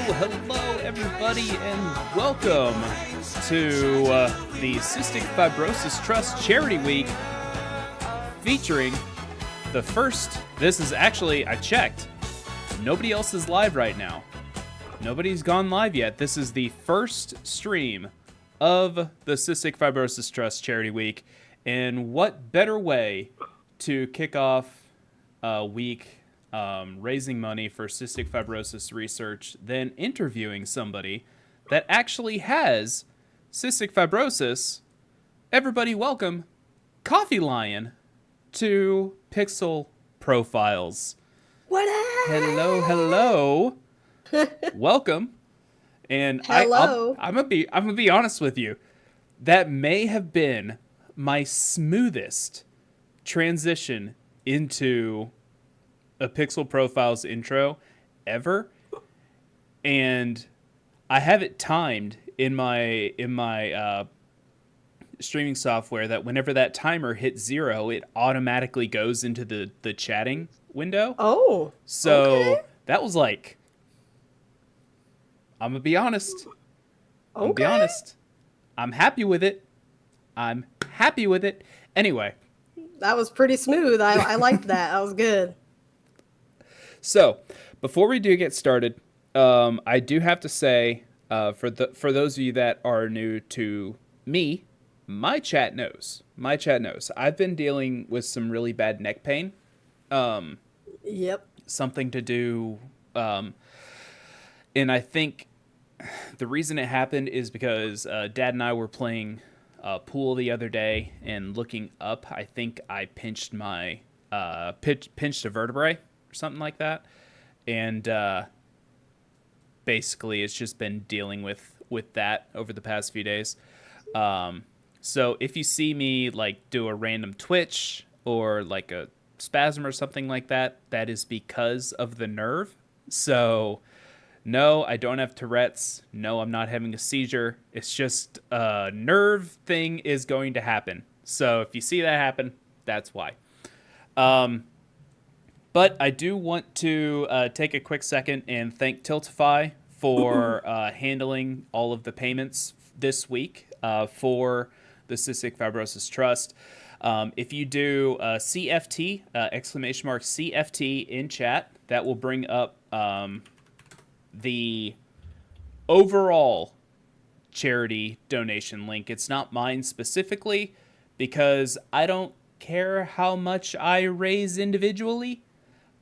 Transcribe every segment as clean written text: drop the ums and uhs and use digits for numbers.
Hello, everybody, and welcome to the Cystic Fibrosis Trust Charity Week, featuring the first. This is actually, I checked, nobody else is live right now. Nobody's gone live yet. This is the first stream of the Cystic Fibrosis Trust Charity Week, and what better way to kick off a week raising money for cystic fibrosis research than interviewing somebody that actually has cystic fibrosis. Everybody welcome CoffeeLionn to Pixel Profiles. What up? Hello. Welcome. And hello. I'm gonna be honest with you. That may have been my smoothest transition into a Pixel Profiles intro ever, and I have it timed in my streaming software that whenever that timer hits 0, it automatically goes into the chatting window. Oh, so okay. That was like, I'm gonna be honest. I'm happy with it. Anyway, that was pretty smooth. I liked that. That was good. So, before we do get started, I do have to say, for those of you that are new to me, my chat knows. I've been dealing with some really bad neck pain. Yep. Something to do, and I think the reason it happened is because Dad and I were playing pool the other day, and looking up, I think I pinched my pinched a vertebrae. Something like that, and basically it's just been dealing with that over the past few days. So if you see me like do a random twitch or like a spasm or something like that, that is because of the nerve. So no, I don't have Tourette's. No, I'm not having a seizure. It's just a nerve thing is going to happen. So if you see that happen, that's why. But I do want to take a quick second and thank Tiltify for handling all of the payments this week for the Cystic Fibrosis Trust. If you do CFT, exclamation mark CFT in chat, that will bring up the overall charity donation link. It's not mine specifically because I don't care how much I raise individually.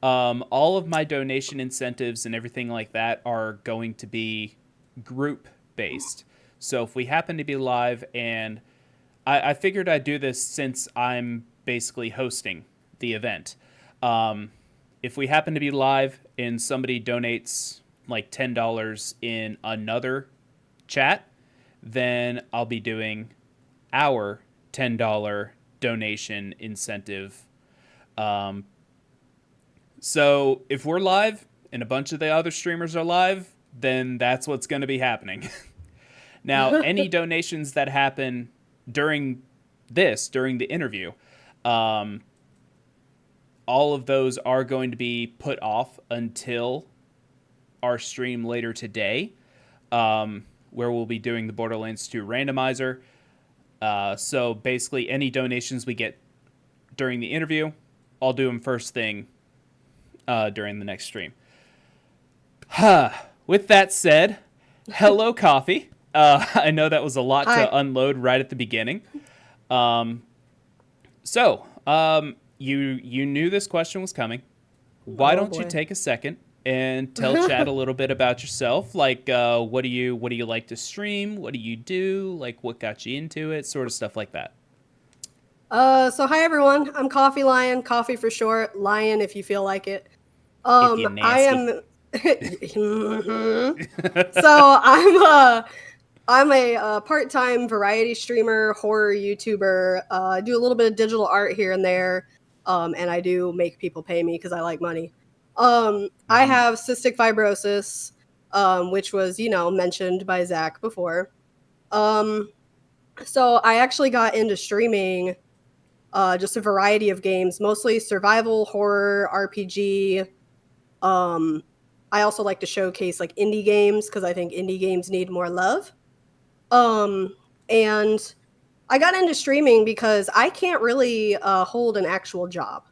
All of my donation incentives and everything like that are going to be group based. So if we happen to be live, and I figured I'd do this since I'm basically hosting the event. If we happen to be live and somebody donates like $10 in another chat, then I'll be doing our $10 donation incentive. So if we're live and a bunch of the other streamers are live, then that's what's going to be happening. Now, any donations that happen during the interview, all of those are going to be put off until our stream later today, where we'll be doing the Borderlands 2 randomizer. So basically, any donations we get during the interview, I'll do them first thing during the next stream. With that said, hello, Coffee. I know that was a lot to unload right at the beginning. So you knew this question was coming. Why don't you take a second and tell chat a little bit about yourself? Like, what do you like to stream? What do you do? Like, what got you into it? Sort of stuff like that. So hi everyone. I'm CoffeeLionn, coffee for short, lion if you feel like it. I am. So I'm a part-time variety streamer, horror YouTuber. I do a little bit of digital art here and there, and I do make people pay me because I like money. I have cystic fibrosis, which was mentioned by Zach before. So I actually got into streaming just a variety of games, mostly survival, horror, RPG, I also like to showcase like indie games because I think indie games need more love. And I got into streaming because I can't really hold an actual job.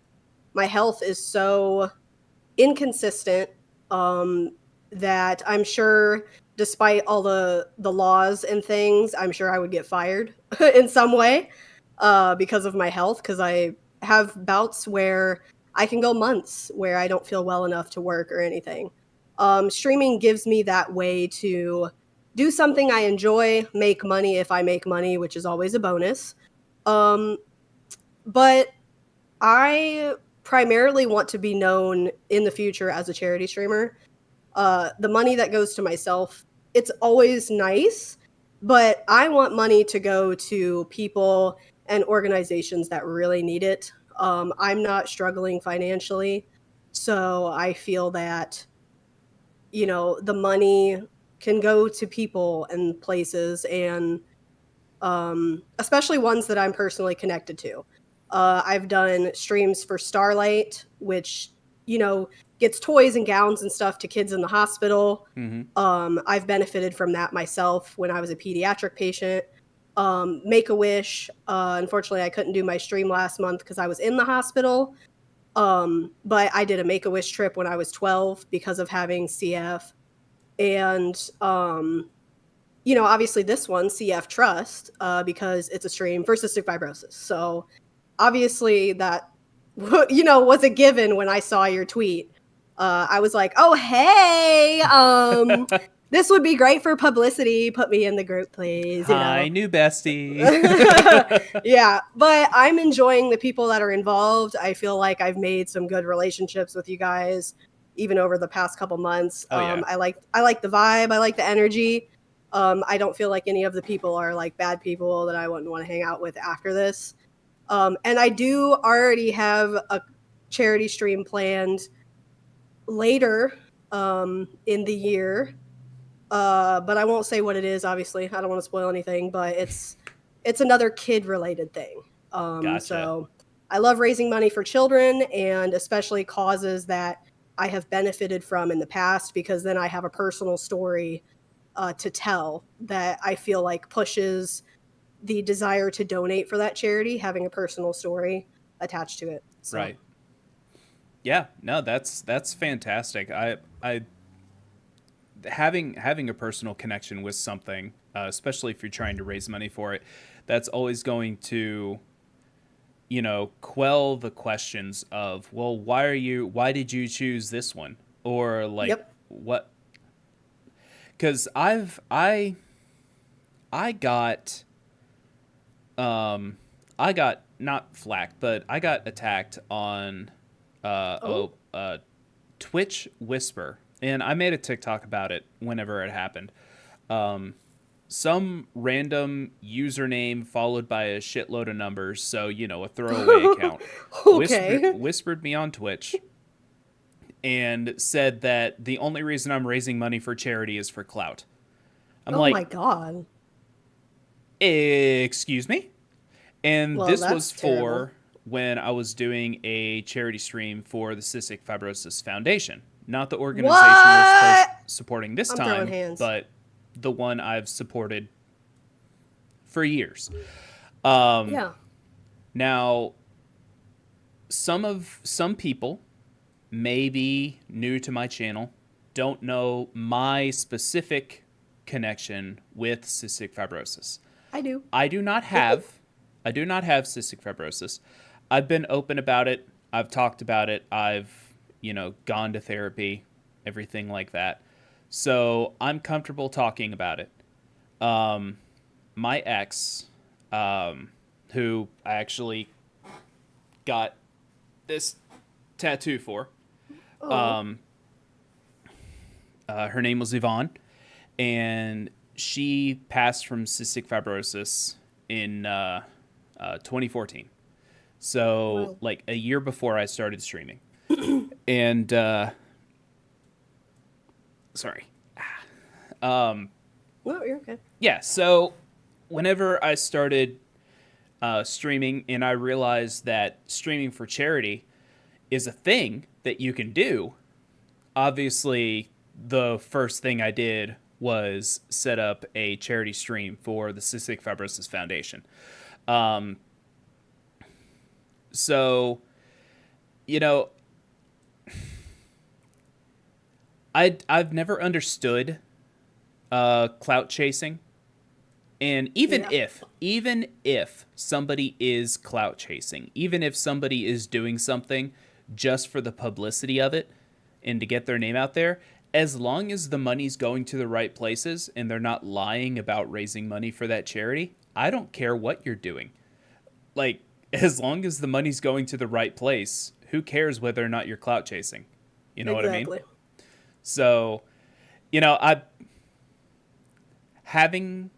My health is so inconsistent that I'm sure, despite all the laws and things, I'm sure I would get fired in some way because of my health. Because I have bouts where I can go months where I don't feel well enough to work or anything. Streaming gives me that way to do something I enjoy, make money if I make money, which is always a bonus. Um, but I primarily want to be known in the future as a charity streamer. The money that goes to myself, it's always nice, but I want money to go to people and organizations that really need it. I'm not struggling financially, so I feel that, the money can go to people and places, and especially ones that I'm personally connected to. I've done streams for Starlight, which, you know, gets toys and gowns and stuff to kids in the hospital. Mm-hmm. I've benefited from that myself when I was a pediatric patient. Make-A-Wish, unfortunately, I couldn't do my stream last month because I was in the hospital. But I did a Make-A-Wish trip when I was 12 because of having CF. And obviously this one, CF Trust, because it's a stream for cystic fibrosis. So obviously that, was a given when I saw your tweet. I was like, oh, hey, this would be great for publicity. Put me in the group, please. Hi, new bestie. Yeah, but I'm enjoying the people that are involved. I feel like I've made some good relationships with you guys, even over the past couple months. Oh, yeah. I like the vibe. I like the energy. I don't feel like any of the people are like bad people that I wouldn't want to hang out with after this. And I do already have a charity stream planned later in the year. But I won't say what it is, obviously. I don't want to spoil anything, but it's another kid related thing. Gotcha. So I love raising money for children, and especially causes that I have benefited from in the past, because then I have a personal story to tell that I feel like pushes the desire to donate for that charity, having a personal story attached to it. So. Right. Yeah, no, that's fantastic. I having a personal connection with something, especially if you're trying to raise money for it, that's always going to, quell the questions of, well, why did you choose this one? Or like, Yep. what? Because I got not flack, but I got attacked on Twitch Whisper, and I made a TikTok about it whenever it happened. Some random username followed by a shitload of numbers, so a throwaway account. Okay. Whispered me on Twitch and said that the only reason I'm raising money for charity is for clout. I'm oh like, my god. excuse me? And Well, this that's was for terrible. when I was doing a charity stream for the Cystic Fibrosis Foundation. Not the organization we're supporting this I'm throwing time, hands. but the one I've supported for years. Yeah. Now, some people may be new to my channel, don't know my specific connection with cystic fibrosis. I do. I do not have cystic fibrosis. I've been open about it. I've talked about it. I've, gone to therapy, everything like that. So I'm comfortable talking about it. My ex, who I actually got this tattoo for, her name was Yvonne, and she passed from cystic fibrosis in 2014. So, Wow. like a year before I started streaming. And, sorry. No, you're okay. Yeah, so whenever I started streaming and I realized that streaming for charity is a thing that you can do, obviously the first thing I did was set up a charity stream for the Cystic Fibrosis Foundation. Um, so, you know, I've never understood clout chasing. And even if somebody is clout chasing, even if somebody is doing something just for the publicity of it and to get their name out there, as long as the money's going to the right places and they're not lying about raising money for that charity, I don't care what you're doing. Like, as long as the money's going to the right place, who cares whether or not you're clout chasing? You know what I mean? So, I having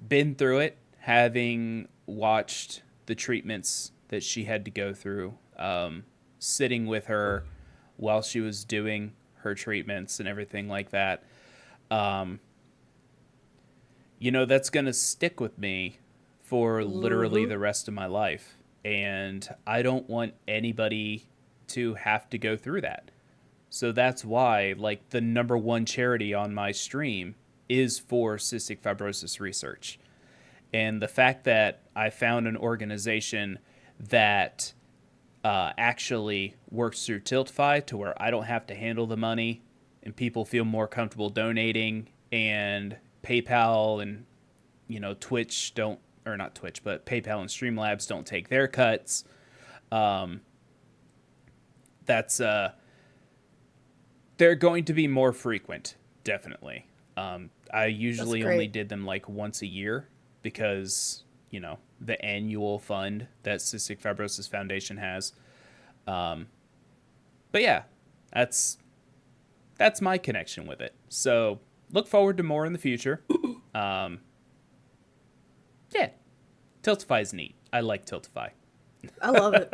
been through it, having watched the treatments that she had to go through, sitting with her while she was doing her treatments and everything like that, that's going to stick with me for literally the rest of my life. And I don't want anybody to have to go through that. So that's why, like, the number one charity on my stream is for cystic fibrosis research. And the fact that I found an organization that actually works through Tiltify to where I don't have to handle the money and people feel more comfortable donating, and PayPal and, Twitch don't, or not Twitch, but PayPal and Streamlabs don't take their cuts. That's, they're going to be more frequent, definitely. I usually only did them like once a year because, the annual fund that Cystic Fibrosis Foundation has. But yeah, that's my connection with it. So look forward to more in the future. Yeah, Tiltify is neat. I like Tiltify. I love it.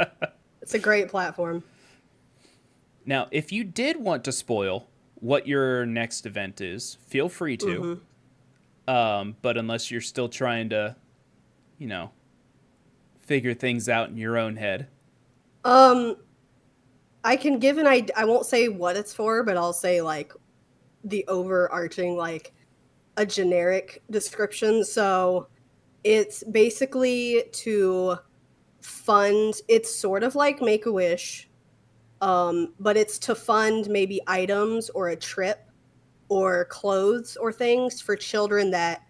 It's a great platform. Now, if you did want to spoil what your next event is, feel free to. But unless you're still trying to, figure things out in your own head. I can give an idea. I won't say what it's for, but I'll say like the overarching, like a generic description. So it's basically to fund, it's sort of like Make-A-Wish, but it's to fund maybe items or a trip or clothes or things for children that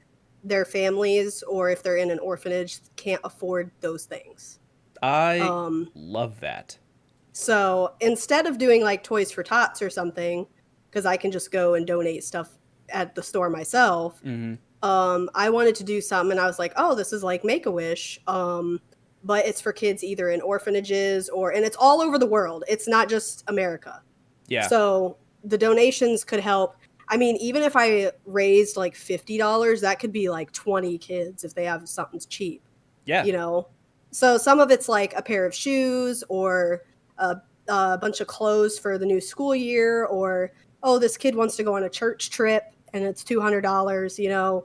their families, or if they're in an orphanage, can't afford those things. I love that. So instead of doing like Toys for Tots or something, because I can just go and donate stuff at the store myself, I wanted to do something, and I was like, oh, this is like Make-A-Wish, but it's for kids either in orphanages and it's all over the world. It's not just America. Yeah. So the donations could help. I mean, even if I raised like $50, that could be like 20 kids if they have something cheap. Yeah. So some of it's like a pair of shoes or a bunch of clothes for the new school year, or, oh, this kid wants to go on a church trip and it's $200.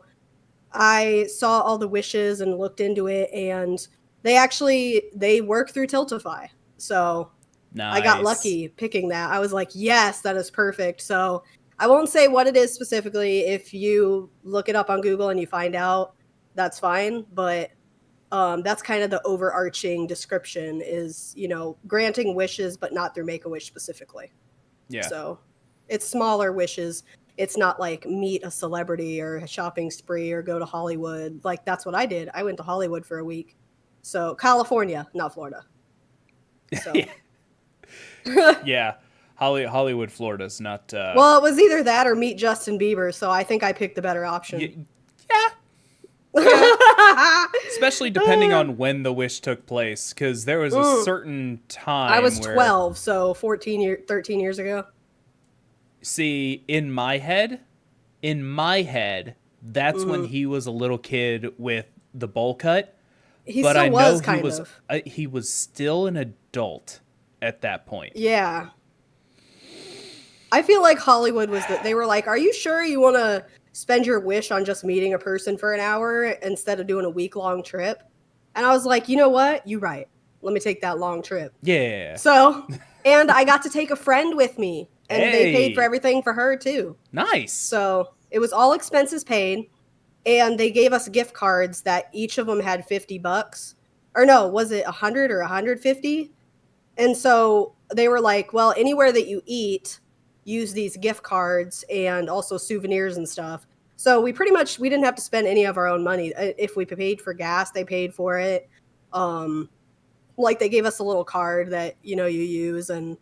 I saw all the wishes and looked into it, and they work through Tiltify. So nice. I got lucky picking that. I was like, yes, that is perfect. So I won't say what it is specifically. If you look it up on Google and you find out, that's fine. But that's kind of the overarching description is, granting wishes, but not through Make-A-Wish specifically. Yeah. So it's smaller wishes. It's not like meet a celebrity or a shopping spree or go to Hollywood. Like, that's what I did. I went to Hollywood for a week. So California, not Florida. So. Yeah. Hollywood, Florida's not... Well, it was either that or meet Justin Bieber, so I think I picked the better option. Yeah. Especially depending on when the wish took place, because there was a certain time I was 12, so 13 years ago. See, in my head, that's when he was a little kid with the bowl cut. He was still an adult at that point. Yeah. I feel like Hollywood they were like, are you sure you want to spend your wish on just meeting a person for an hour instead of doing a week-long trip? And I was like, you know what? You're right. Let me take that long trip. Yeah. So, and I got to take a friend with me. and they paid for Hey, everything for her too. nice. So it was all expenses paid, and they gave us gift cards that each of them had $50, or no, was it 100 or 150? And so they were like, well, anywhere that you eat, use these gift cards and also souvenirs and stuff. So we didn't have to spend any of our own money. If we paid for gas, they paid for it. Um, like they gave us a little card that, you use, and,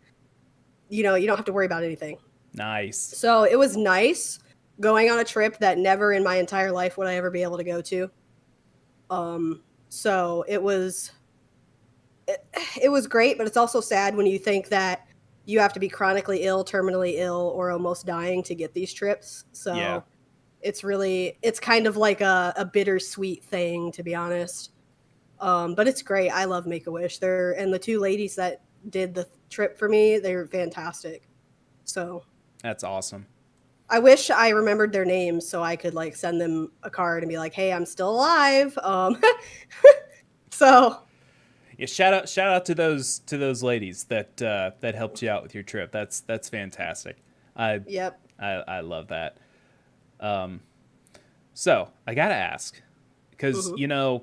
you don't have to worry about anything. Nice. So it was nice going on a trip that never in my entire life would I ever be able to go to. So it was great, but it's also sad when you think that you have to be chronically ill, terminally ill, or almost dying to get these trips. Yeah. So it's kind of like a bittersweet thing, to be honest. But it's great. I love Make-A-Wish. And the two ladies that did the trip for me, they were fantastic. So That's awesome. I wish I remembered their names so I could like send them a card and be like, "Hey, I'm still alive." So Yeah, shout out to those ladies that helped you out with your trip. That's fantastic. I yep. I love that. So I gotta ask, because Hmm.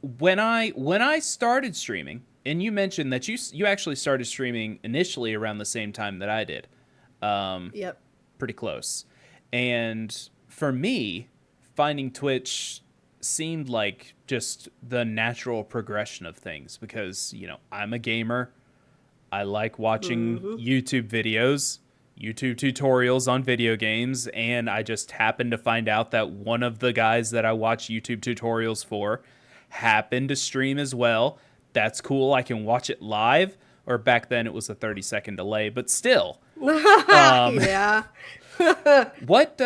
when I started streaming, and you mentioned that you actually started streaming initially around the same time that I did, Yep. pretty close, and for me, finding Twitch seemed like just the natural progression of things because I'm a gamer. I like watching Hmm. YouTube videos, YouTube tutorials on video games, and I just happened to find out that one of the guys that I watch YouTube tutorials for happened to stream as well. That's cool. I can watch it live, or back then it was a 30-second delay, but still. Um, Yeah. what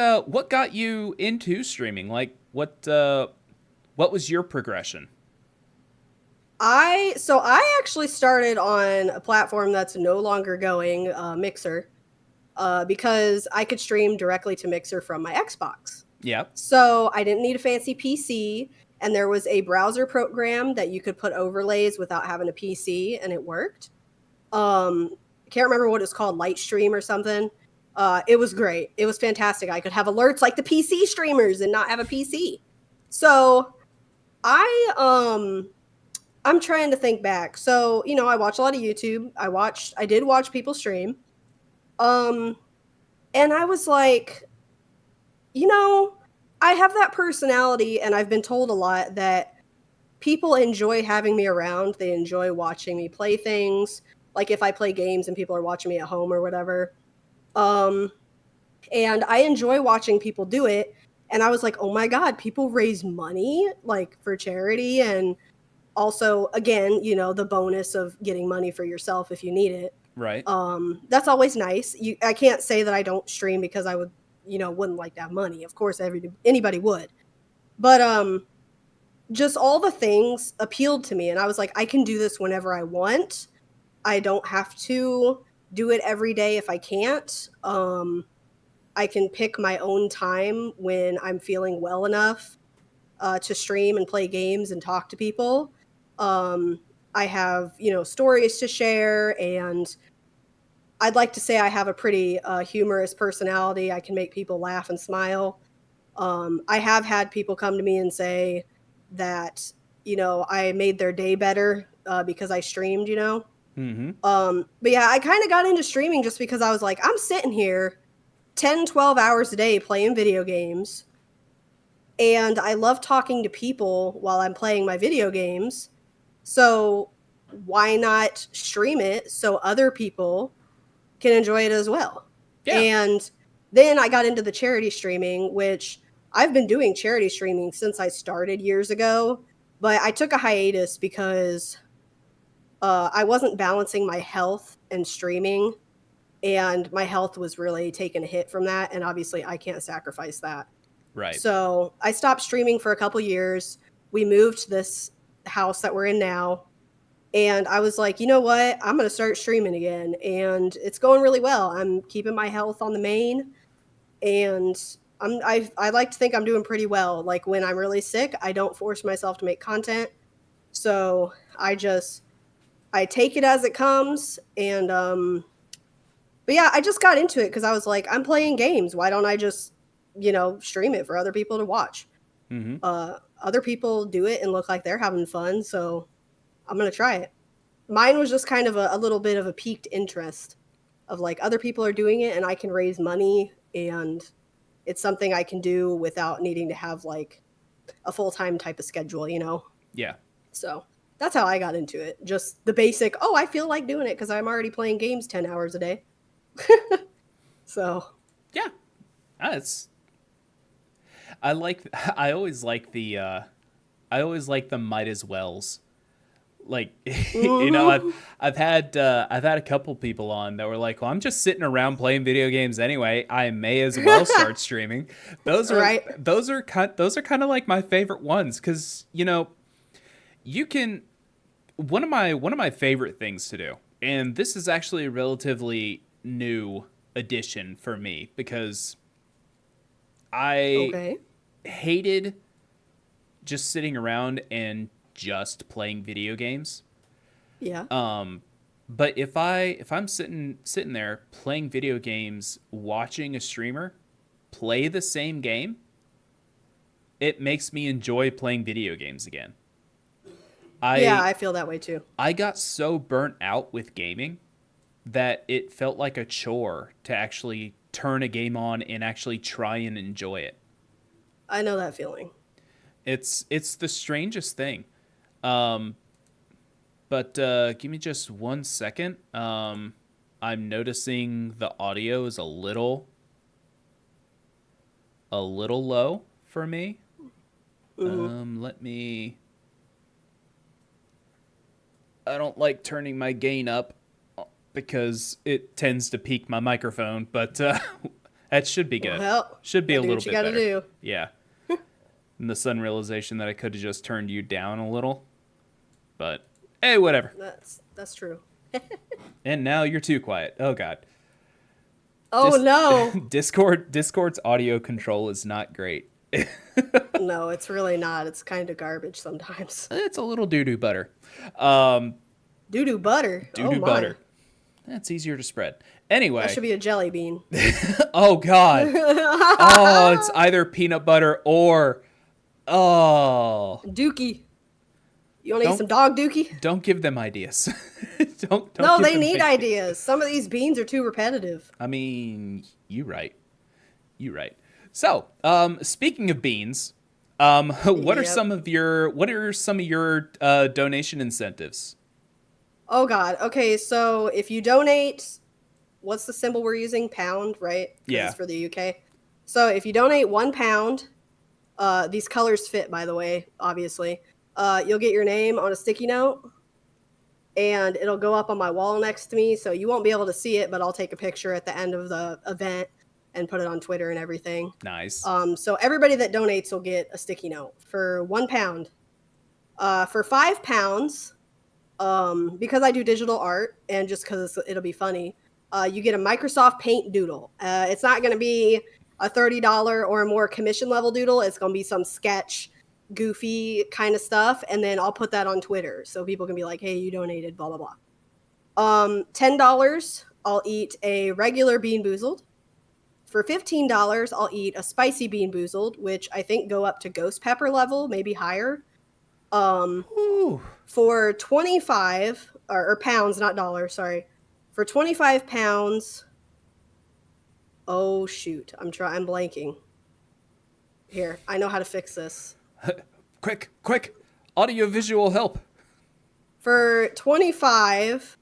got you into streaming? Like what was your progression? I actually started on a platform that's no longer going, Mixer, because I could stream directly to Mixer from my Xbox. Yep. So I didn't need a fancy PC, and there was a browser program that you could put overlays without having a PC, and it worked. I can't remember what it's called, Lightstream or something. It was great. It was fantastic. I could have alerts like the PC streamers and not have a PC. So I I'm trying to think back. So, I watch a lot of YouTube. I did watch people stream. Um and I was like, you know, I have that personality, and I've been told a lot that people enjoy having me around. They enjoy watching me play things. Like if I play games and people are watching me at home or whatever. Um and I enjoy watching people do it. And I was like, "Oh my god, people raise money like for charity, and also again, the bonus of getting money for yourself if you need it." Right. That's always nice. I can't say that I don't stream because I wouldn't like to have money. Of course, anybody would. But just all the things appealed to me, and I was like, I can do this whenever I want. I don't have to do it every day if I can't. I can pick my own time when I'm feeling well enough to stream and play games and talk to people. Um, I have, stories to share, and I'd like to say I have a pretty humorous personality. I can make people laugh and smile. I have had people come to me and say that, I made their day better because I streamed. Mm-hmm. But yeah, I kind of got into streaming just because I was like, I'm sitting here 10, 12 hours a day playing video games, and I love talking to people while I'm playing my video games. So why not stream it so other people can enjoy it as well? Yeah. And then I got into the charity streaming, which I've been doing charity streaming since I started years ago, but I took a hiatus because I wasn't balancing my health and streaming, and my health was really taking a hit from that, and obviously I can't sacrifice that. Right. So I stopped streaming for a couple years. We moved to this house that we're in now, and I was like, you know what? I'm going to start streaming again, and it's going really well. I'm keeping my health on the main, and I like to think I'm doing pretty well. Like when I'm really sick, I don't force myself to make content. So I take it as it comes, and But yeah, I just got into it because I was like, I'm playing games. Why don't I just, stream it for other people to watch? Mm-hmm. Other people do it and look like they're having fun, so I'm gonna try it. Mine was just kind of a little bit of a piqued interest of like other people are doing it and I can raise money and it's something I can do without needing to have like a full-time type of schedule, Yeah. So that's how I got into it. Just the basic, oh, I feel like doing it because I'm already playing games 10 hours a day. So Yeah. That's I like I always like the might as wells. Like mm-hmm. I've had a couple people on that were like, well, I'm just sitting around playing video games anyway, I may as well start streaming. those are Right. those are those are kind of like my favorite ones, because you can one of my favorite things to do, and this is actually a relatively new addition for me, because I Okay. hated just sitting around and just playing video games. Yeah. But if I'm sitting there playing video games, watching a streamer play the same game, it makes me enjoy playing video games again. Yeah, I I feel that way too. I got so burnt out with gaming that it felt like a chore to actually turn a game on and actually try and enjoy it. I know that feeling. It's the strangest thing. Um, but give me just 1 second. I'm noticing the audio is a little low for me. Hmm. Let me. I don't like turning my gain up because it tends to peak my microphone, but that should be good. Well, Should be a gotta do little what you bit gotta better. do. Yeah. And the sudden realization that I could have just turned you down a little, but hey, whatever. That's true. And now you're too quiet. Oh god. Oh no. Discord's audio control is not great. No, it's really not. It's kind of garbage sometimes. It's a little doo-doo butter. Um, Doo-doo butter. Oh Doo-doo my. butter. That's easier to spread. That Anyway. should be a jelly bean. Oh god. Oh, it's either peanut butter or Dookie. You want to eat don't some dog dookie? don't give them ideas. don't No, give they them need ideas. Some of these beans are too repetitive. I mean, you right. You right. So, speaking of beans, what are Yep. some of your donation incentives? Oh God. Okay, so if you donate, what's the symbol we're using? Pound, right? Because Yeah. it's for the UK. So if you donate £1, these colors fit, by the way, obviously. You'll get your name on a sticky note, and it'll go up on my wall next to me. So you won't be able to see it, but I'll take a picture at the end of the event and put it on Twitter and everything. Nice. So everybody that donates will get a sticky note for £1. For £5, because I do digital art and just because it'll be funny, you get a Microsoft Paint doodle. It's not going to be a $30 or more commission level doodle. It's going to be some sketch, goofy kind of stuff, and then I'll put that on Twitter so people can be like, "Hey, you donated, blah blah blah." $10, I'll eat a regular Bean Boozled. For $15, I'll eat a spicy Bean Boozled, which I think go up to ghost pepper level, maybe higher. Ooh. For 25 or pounds, not dollars, sorry. For 25 pounds, oh shoot, I'm blanking. Here, I know how to fix this. Quick. Audio visual help. For 25,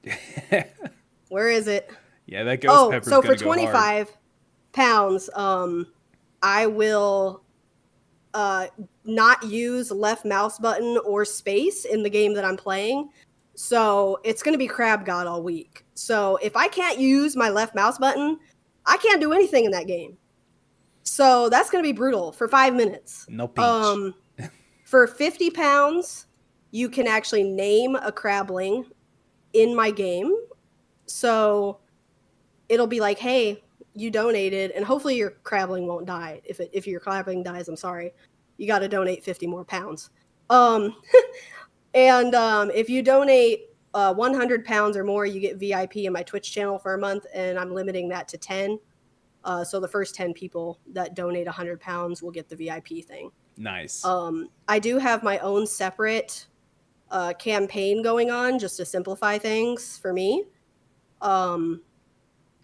where is it? Yeah, that ghost pepper's so gonna for go hard. 25 pounds, I will not use left mouse button or space in the game that I'm playing. So it's going to be Crab God all week. So if I can't use my left mouse button, I can't do anything in that game. So that's going to be brutal for 5 minutes. No peach. For 50 pounds, you can actually name a crabling in my game. So it'll be like, hey, you donated, and hopefully your crabling won't die. If your crabling dies, I'm sorry. You got to donate 50 more pounds. And if you donate 100 pounds or more, you get VIP in my Twitch channel for a month, and I'm limiting that to 10. So the first 10 people that donate 100 pounds will get the VIP thing. Nice. I do have my own separate campaign going on just to simplify things for me. And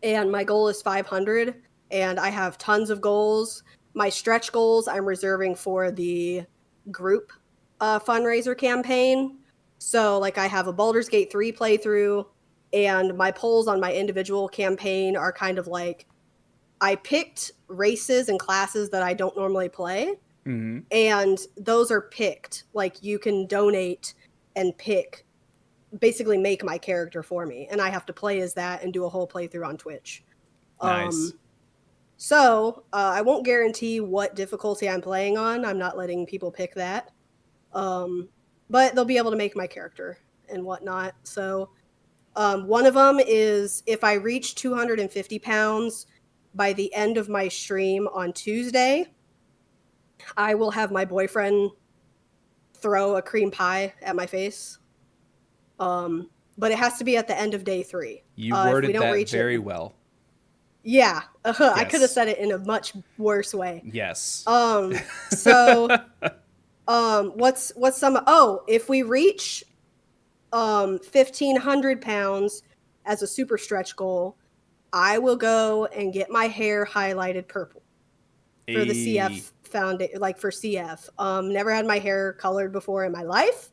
my goal is 500, and I have tons of goals. My stretch goals I'm reserving for the group fundraiser campaign. So like I have a Baldur's Gate 3 playthrough, and my polls on my individual campaign are kind of like, I picked races and classes that I don't normally play, and those are picked. Like you can donate and pick, basically make my character for me, and I have to play as that and do a whole playthrough on Twitch. Nice. So I won't guarantee what difficulty I'm playing on. I'm not letting people pick that. But they'll be able to make my character and whatnot. So one of them is if I reach 250 pounds by the end of my stream on Tuesday, I will have my boyfriend throw a cream pie at my face. But it has to be at the end of day 3. You worded that very well. Yeah, Yes. I could have said it in a much worse way. Yes. So, what's some? Oh, if we reach 1,500 pounds as a super stretch goal, I will go and get my hair highlighted purple for the CF foundation, like for CF. Never had my hair colored before in my life,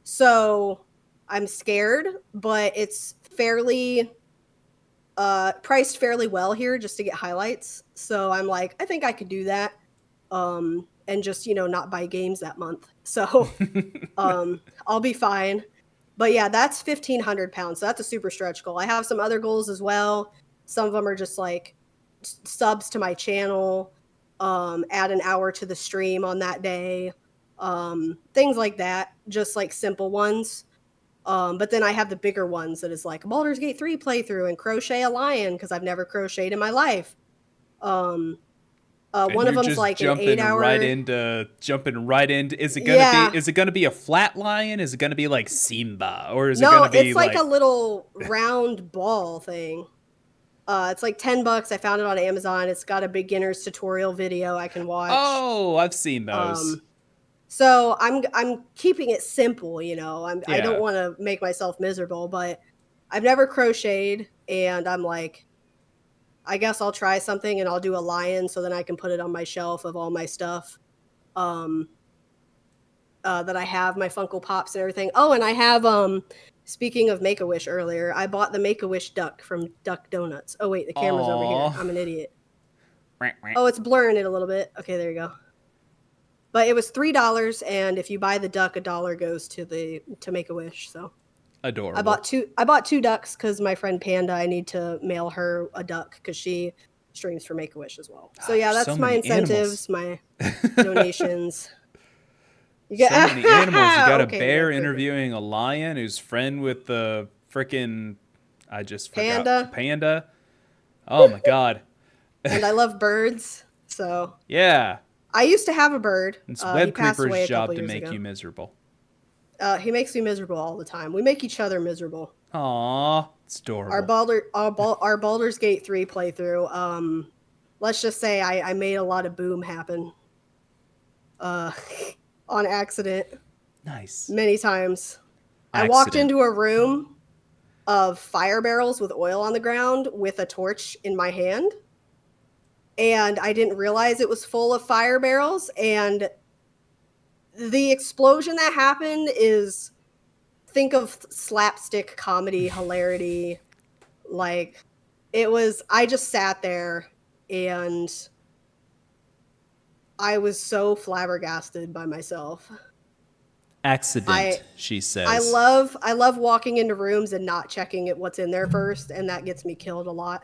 so I'm scared, but it's fairly priced fairly well here just to get highlights. So I'm like, I think I could do that. And just, not buy games that month. So I'll be fine. But yeah, that's 1,500 pounds. So that's a super stretch goal. I have some other goals as well. Some of them are just like subs to my channel, add an hour to the stream on that day, things like that. Just like simple ones. But then I have the bigger ones that is like Baldur's Gate 3 playthrough and crochet a lion because I've never crocheted in my life. One of them's like an 8-hour. Jumping right into. Is it gonna be a flat lion? Is it gonna be like Simba, or is it gonna be it's like a little round ball thing. It's like $10. I found it on Amazon. It's got a beginner's tutorial video I can watch. Oh, I've seen those. So I'm keeping it simple, I don't want to make myself miserable, but I've never crocheted, and I'm like, I guess I'll try something and I'll do a lion so then I can put it on my shelf of all my stuff that I have, my Funko Pops and everything. Oh, and I have, speaking of Make-A-Wish earlier, I bought the Make-A-Wish duck from Duck Donuts. Oh, wait, the camera's over here. I'm an idiot. Oh, it's blurring it a little bit. Okay, there you go. But it was $3, and if you buy the duck, $1 goes to Make-A-Wish. So adorable. I bought two ducks because my friend Panda, I need to mail her a duck because she streams for Make-A-Wish as well. So yeah, that's my incentives, my donations. You got so many animals. You got a bear interviewing a lion who's friend with the frickin' I just forgot. Panda. Oh my god. And I love birds. So yeah. I used to have a bird. It's Web Creeper's job to make you miserable. He makes me miserable all the time. We make each other miserable. Aw, it's adorable. Our Baldur's Gate 3 playthrough, let's just say I made a lot of boom happen. On accident. Nice. Many times. I walked into a room of fire barrels with oil on the ground with a torch in my hand. And I didn't realize it was full of fire barrels. And the explosion that happened is, think of slapstick comedy, hilarity. Like, I just sat there and I was so flabbergasted by myself. Accident, she says. I love walking into rooms and not checking what's in there first, and that gets me killed a lot.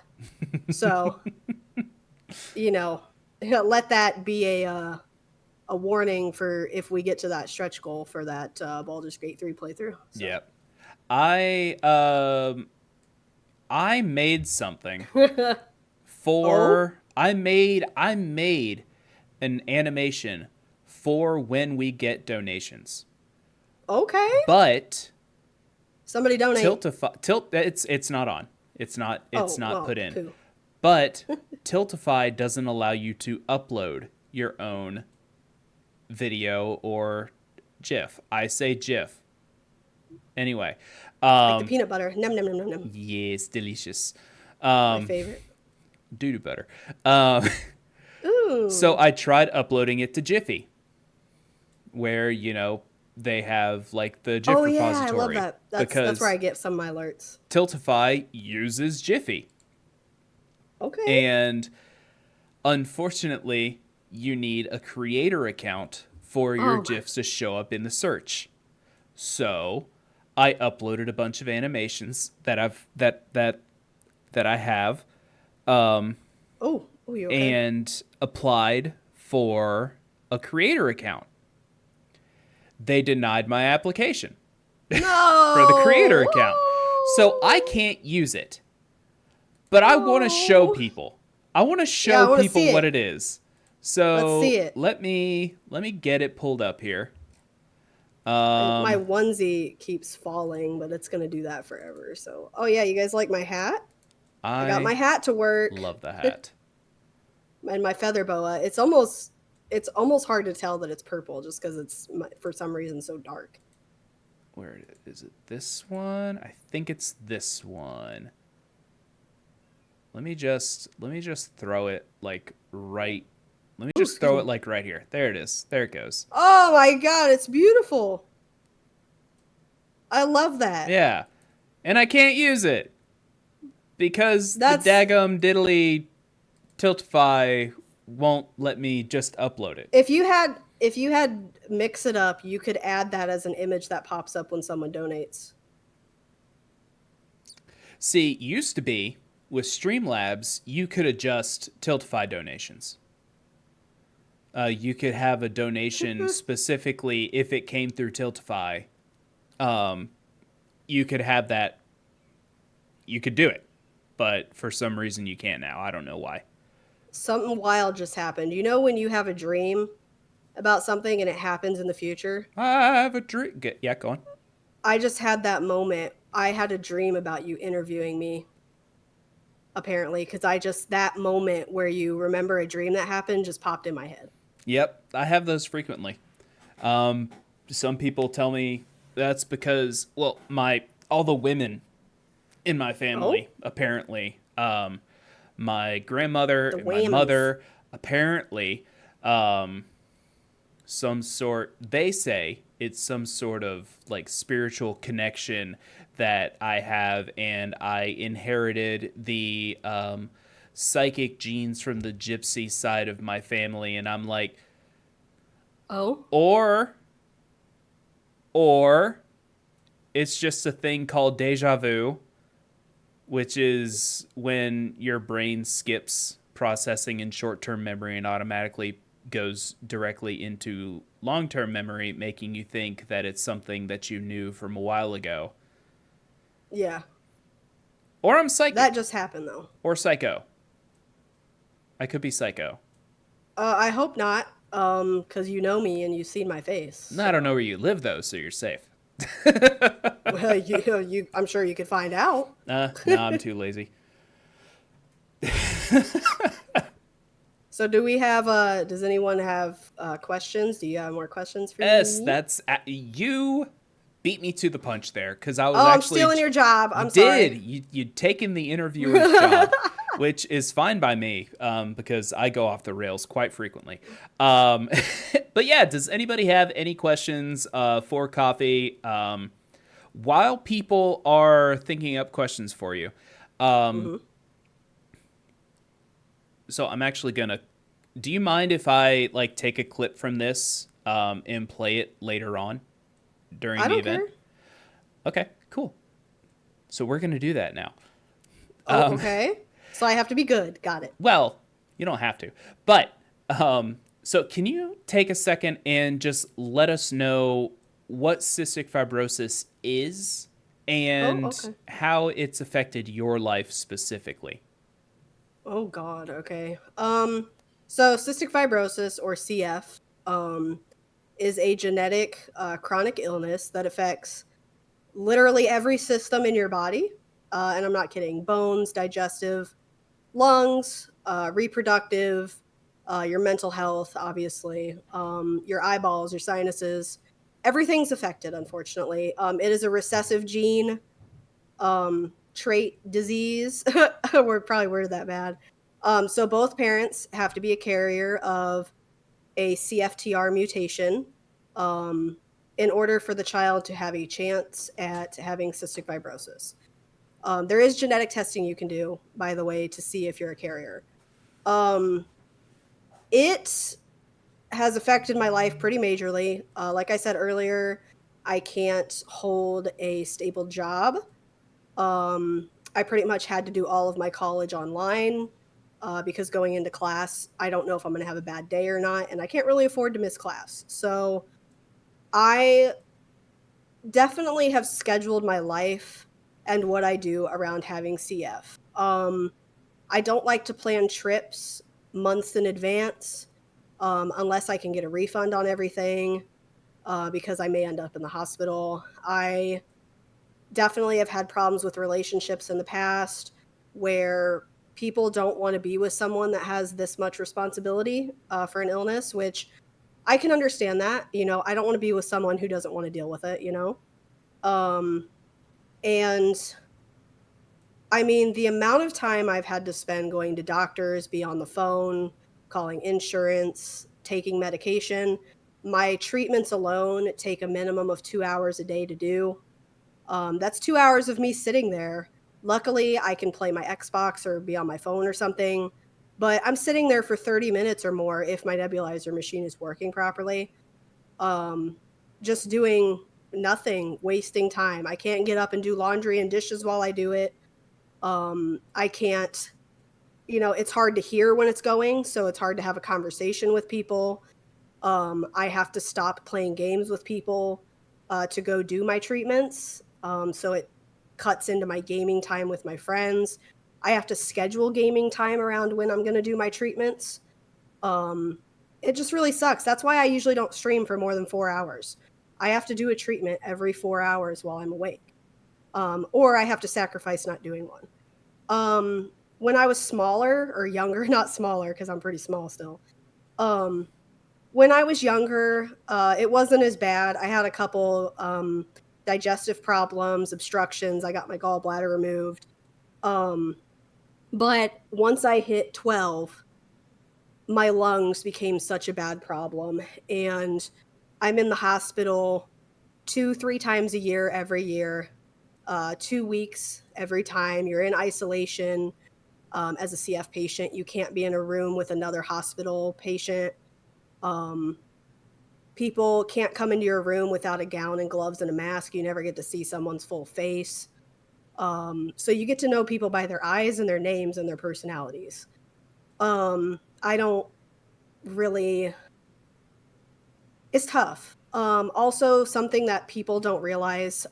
So, let that be a warning for if we get to that stretch goal for that Baldur's Gate 3 playthrough. So. Yep. I made something for I made an animation for when we get donations. Okay. But Somebody donate. It's not on. It's not Oh, well, put in. poo. But Tiltify doesn't allow you to upload your own video or GIF. I say GIF. Anyway, Like the peanut butter. Num num num num num. yes, delicious. My favorite. Doo-doo butter. Ooh. So I tried uploading it to Jiffy, where they have like the GIF Oh yeah, repository. I love that. That's where I get some of my alerts. Tiltify uses Jiffy. Okay. And unfortunately, you need a creator account for your GIFs to show up in the search. So I uploaded a bunch of animations that I have. You okay? And applied for a creator account. They denied my application No. for the creator account. So I can't use it. But I want to show people. I want to show people what it is. So let's see it. Let me get it pulled up here. My onesie keeps falling, but it's gonna do that forever. So, oh yeah, you guys like my hat? I got my hat to work. Love the hat. And my feather boa. It's almost hard to tell that it's purple just because it's for some reason so dark. Where is it? This one? I think it's this one. Let me just throw it like right. Let me just throw it like right here. There it is. There it goes. Oh my god, it's beautiful. I love that. Yeah. And I can't use it because the daggum diddly Tiltify won't let me just upload it. If you had Mix It Up, you could add that as an image that pops up when someone donates. See, used to be with Streamlabs, you could adjust Tiltify donations. You could have a donation specifically if it came through Tiltify. You could have that. You could do it, but for some reason you can't now. I don't know why. Something wild just happened. You know when you have a dream about something and it happens in the future? I have a dream. Yeah, go on. I just had that moment. I had a dream about you interviewing me. Apparently, because that moment where you remember a dream that happened just popped in my head. Yep, I have those frequently. Some people tell me that's because, well, all the women in my family, apparently, my grandmother and my mother, apparently, they say it's some sort of like spiritual connection that I have, and I inherited the psychic genes from the gypsy side of my family, and I'm like, or it's just a thing called deja vu, which is when your brain skips processing in short-term memory and automatically goes directly into long-term memory, making you think that it's something that you knew from a while ago. Yeah. Or I'm psycho. That just happened, though. Or psycho. I could be psycho. I hope not, because you know me and you've seen my face. No, I don't know where you live, though, so you're safe. Well, I'm sure you could find out. No, I'm too lazy. So do we have, does anyone have questions? Do you have more questions for me? Yes, that's, you beat me to the punch there, because I was I'm stealing your job. I'm sorry. You'd taken the interviewer's job, which is fine by me, because I go off the rails quite frequently. But yeah, does anybody have any questions for Coffee? While people are thinking up questions for you, so I'm actually gonna. Do you mind if I like take a clip from this and play it later on during the event? Care. Okay, cool. So we're gonna do that now. Okay. So I have to be good. Got it. Well, you don't have to, but so can you take a second and just let us know what cystic fibrosis is and how it's affected your life specifically? Oh God. Okay. So cystic fibrosis, or CF, is a genetic chronic illness that affects literally every system in your body, and I'm not kidding, bones, digestive, lungs, reproductive, your mental health, obviously, your eyeballs, your sinuses, everything's affected, unfortunately. It is a recessive gene trait disease. We're probably worded that bad. So both parents have to be a carrier of a CFTR mutation um, in order for the child to have a chance at having cystic fibrosis. There is genetic testing you can do, by the way, to see if you're a carrier. Um, it has affected my life pretty majorly. Like I said earlier, I can't hold a stable job. I pretty much had to do all of my college online because going into class, I don't know if I'm going to have a bad day or not, and I can't really afford to miss class. So I definitely have scheduled my life and what I do around having CF. I don't like to plan trips months in advance unless I can get a refund on everything because I may end up in the hospital. I definitely have had problems with relationships in the past where people don't want to be with someone that has this much responsibility for an illness, which I can understand that. I don't want to be with someone who doesn't want to deal with it. Um, and I mean, the amount of time I've had to spend going to doctors, be on the phone, calling insurance, taking medication, my treatments alone take a minimum of 2 hours a day to do. That's 2 hours of me sitting there. Luckily, I can play my Xbox or be on my phone or something, but I'm sitting there for 30 minutes or more if my nebulizer machine is working properly. Um, just doing nothing, wasting time. I can't get up and do laundry and dishes while I do it. I can't, it's hard to hear when it's going, so it's hard to have a conversation with people. I have to stop playing games with people to go do my treatments. So it cuts into my gaming time with my friends. I have to schedule gaming time around when I'm going to do my treatments. Um, it just really sucks. That's why I usually don't stream for more than 4 hours. I have to do a treatment every 4 hours while I'm awake, or I have to sacrifice not doing one. When I was smaller or younger, not smaller because I'm pretty small still. Um, when I was younger, it wasn't as bad. I had a couple digestive problems, obstructions. I got my gallbladder removed. Um, but once I hit 12, my lungs became such a bad problem. And I'm in the hospital 2, 3 times a year, every year, 2 weeks every time. You're in isolation as a CF patient. You can't be in a room with another hospital patient. Um, People can't come into your room without a gown and gloves and a mask. You never get to see someone's full face. So you get to know people by their eyes and their names and their personalities. I don't really, it's tough. Also, something that people don't realize,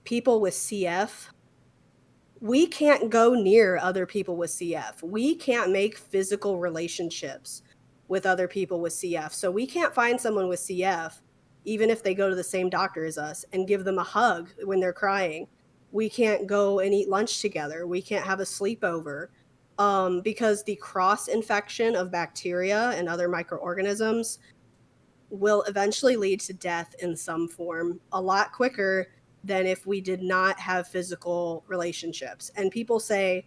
people with CF, we can't go near other people with CF. We can't make physical relationships with other people with CF. So we can't find someone with CF, even if they go to the same doctor as us, and give them a hug when they're crying. We can't go and eat lunch together. We can't have a sleepover because the cross infection of bacteria and other microorganisms will eventually lead to death in some form a lot quicker than if we did not have physical relationships. And people say,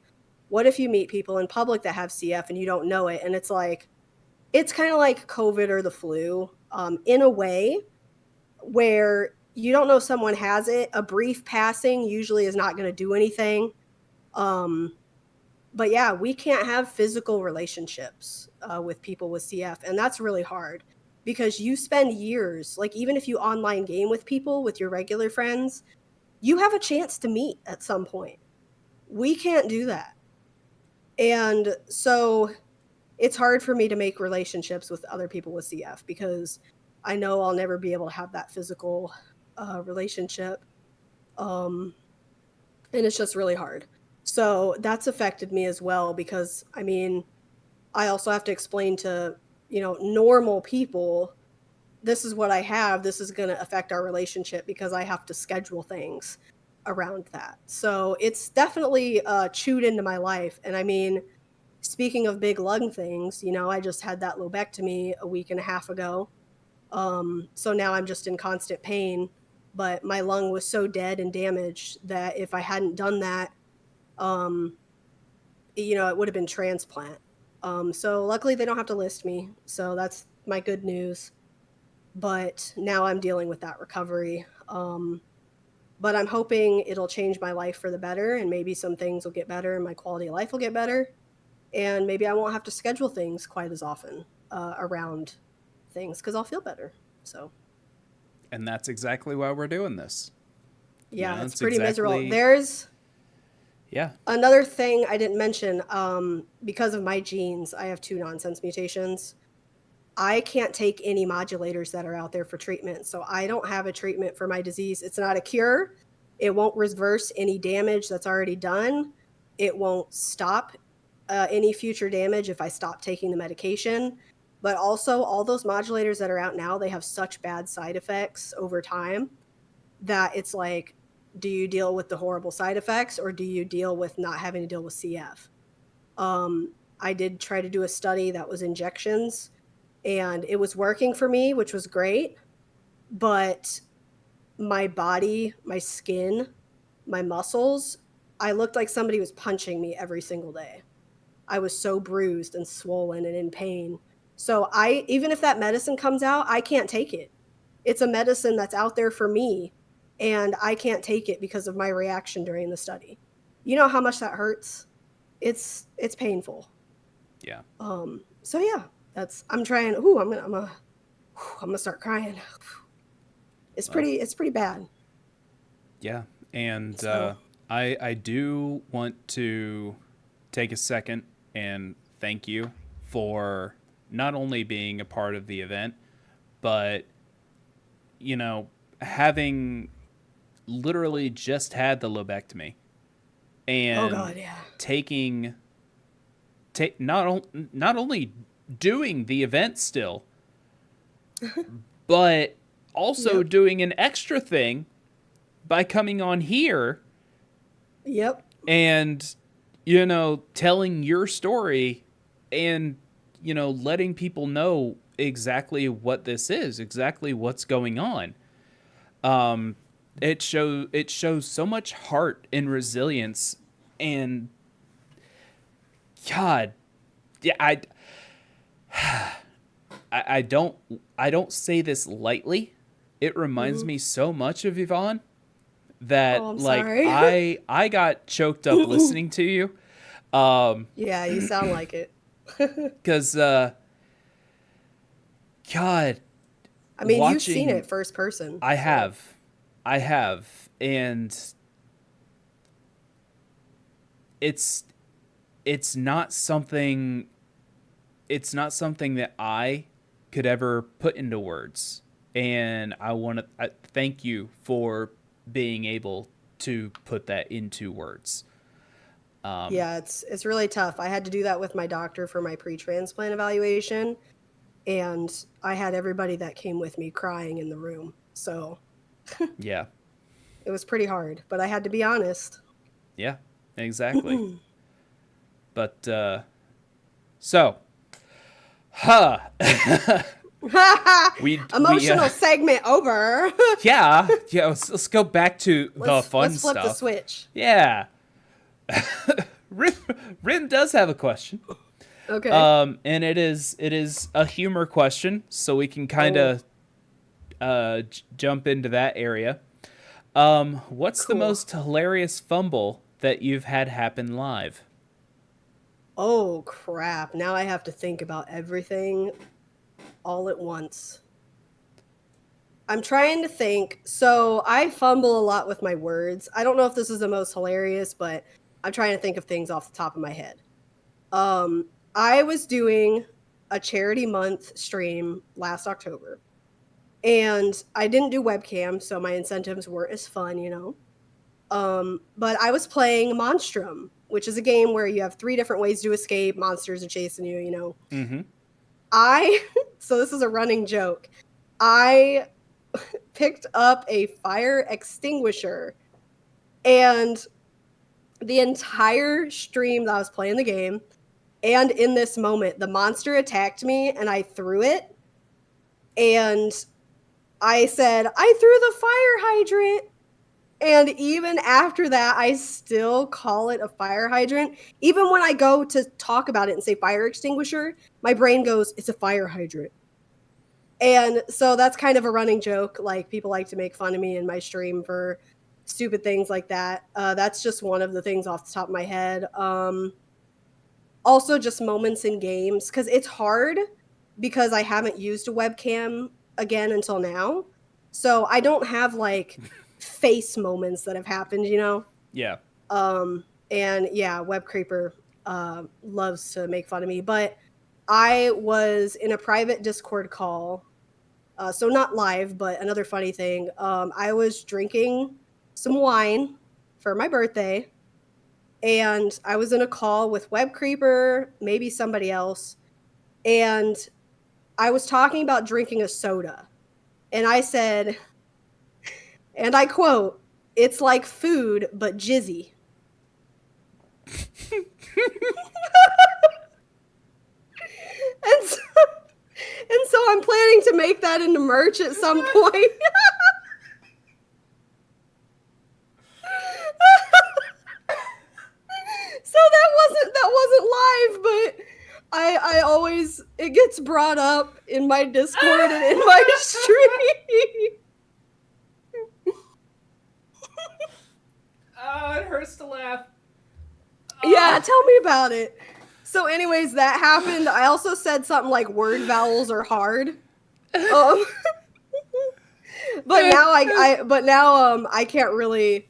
what if you meet people in public that have CF and you don't know it? And it's like, it's kind of like COVID or the flu in a way where you don't know someone has it. A brief passing usually is not going to do anything. Um, but yeah, we can't have physical relationships with people with CF, and that's really hard because you spend years, like even if you online game with people with your regular friends, you have a chance to meet at some point. We can't do that. And so it's hard for me to make relationships with other people with CF because I know I'll never be able to have that physical relationship. Um, and it's just really hard. So that's affected me as well because I also have to explain to, normal people this is what I have. This is going to affect our relationship because I have to schedule things around that. So it's definitely chewed into my life. And I mean, speaking of big lung things, you know, I just had that lobectomy a week and a half ago. So now I'm just in constant pain, but my lung was so dead and damaged that if I hadn't done that, you know, it would have been transplant. So luckily they don't have to list me. So that's my good news. But now I'm dealing with that recovery. But I'm hoping it'll change my life for the better, and maybe some things will get better and my quality of life will get better. And maybe I won't have to schedule things quite as often around things because I'll feel better. So, And that's exactly why we're doing this. yeah, You know, it's it's pretty miserable. exactly. There's Yeah. another thing I didn't mention. Because of my genes, I have 2 nonsense mutations. I can't take any modulators that are out there for treatment. So I don't have a treatment for my disease. It's not a cure. It won't reverse any damage that's already done. It won't stop any future damage if I stop taking the medication. But also, all those modulators that are out now, they have such bad side effects over time that it's like, do you deal with the horrible side effects or do you deal with not having to deal with CF? I did try to do a study that was injections, and it was working for me, which was great. But my body, my skin, my muscles, I looked like somebody was punching me every single day. I was so bruised and swollen and in pain. So even if that medicine comes out, I can't take it. It's a medicine that's out there for me, and I can't take it because of my reaction during the study. You know how much that hurts? It's painful. Yeah. So yeah, I'm trying. I'm gonna start crying. It's pretty bad. Yeah. And So, I do want to take a second and thank you for not only being a part of the event, but, you know, having literally just had the lobectomy oh and God, yeah. taking not only doing the event still, but also Yep. doing an extra thing by coming on here Yep. and, you know, telling your story and, you know, letting people know exactly what this is, exactly what's going on. It shows so much heart and resilience, and God, yeah, I don't say this lightly. It reminds Hmm. me so much of Yvonne Oh, that, I'm like, sorry. I got choked up listening to you. Yeah, you sound like it. Because God, I mean, you've seen watching, it first person, I so have, I have, and it's it's not something it's not something that I could ever put into words. And I want to thank you for being able to put that into words. yeah, it's really tough. I had to do that with my doctor for my pre-transplant evaluation, and I had everybody that came with me crying in the room. So Yeah. it was pretty hard, but I had to be honest. Yeah, exactly. But so, huh. we Emotional segment over. yeah, let's go back to the fun Let's flip the stuff. switch. Yeah. Rin does have a question. Okay. And it is a humor question, so we can kind of jump into that area. What's the Cool. most hilarious fumble that you've had happen live? Oh crap. Now I have to think about everything all at once. I'm trying to think. So I fumble a lot with my words. I don't know if this is the most hilarious, but I'm trying to think of things off the top of my head. I was doing a charity month stream last October, and I didn't do webcam, so my incentives weren't as fun, you know. But I was playing Monstrum, which is a game where you have 3 different ways to escape. Monsters are chasing you, you know. Mm-hmm. I so this is a running joke. I picked up a fire extinguisher, and the entire stream that I was playing the game, and in this moment, the monster attacked me and I threw it. And I said, I threw the fire hydrant. And even after that, I still call it a fire hydrant. Even when I go to talk about it and say fire extinguisher, my brain goes, it's a fire hydrant. And so that's kind of a running joke. Like, people like to make fun of me in my stream for stupid things like that. That's just one of the things off the top of my head. Also, just moments in games, because it's hard because I haven't used a webcam again until now. So I don't have like face moments that have happened, you know? Yeah. And yeah, Web Creeper loves to make fun of me. But I was in a private Discord call. So not live, but another funny thing. I was drinking some wine for my birthday. And I was in a call with Web Creeper, maybe somebody else. And I was talking about drinking a soda. And I said, and I quote, it's like food, but jizzy. and, so, and so I'm planning to make that into merch at some point. So that wasn't live, but I always, it gets brought up in my Discord and in my stream. Oh, it hurts to laugh. Yeah, tell me about it. So anyways, that happened. I also said something like word vowels are hard. But now I can't really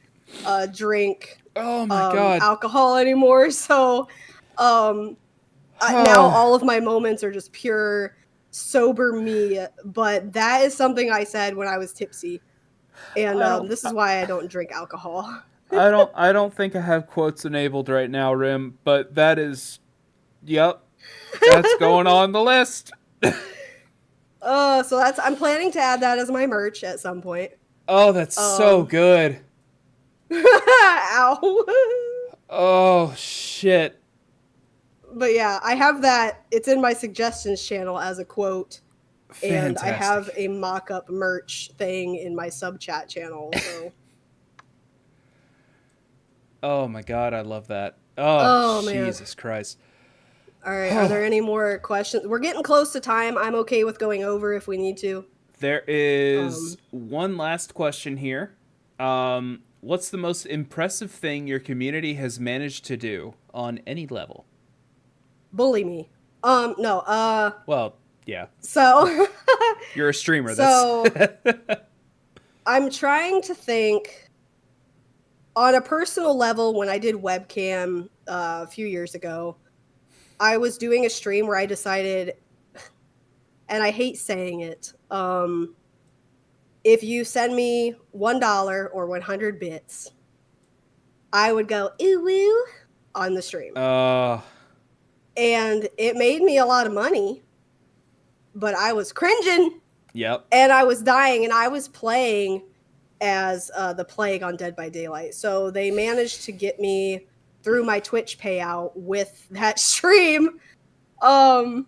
drink Oh my God. alcohol anymore. So now all of my moments are just pure sober me. But that is something I said when I was tipsy. And this is why I don't drink alcohol. I don't think I have quotes enabled right now, Rim, but that is, yep, that's going on the list. So I'm planning to add that as my merch at some point. Oh, that's so good. Ow. Oh, shit. But yeah, I have that. It's in my suggestions channel as a quote. Fantastic. And I have a mock-up merch thing in my sub chat channel. So. Oh my God, I love that. Oh, Jesus Christ. All right, are there any more questions? We're getting close to time. I'm okay with going over if we need to. There is one last question here. What's the most impressive thing your community has managed to do on any level? Bully me. No. Well, yeah. So. You're a streamer. So. I'm trying to think. On a personal level, when I did webcam a few years ago, I was doing a stream where I decided, and I hate saying it, if you send me $1 or 100 bits, I would go ooh woo on the stream. And it made me a lot of money, but I was cringing. Yep. And I was dying, and I was playing as the Plague on Dead by Daylight. So they managed to get me through my Twitch payout with that stream. So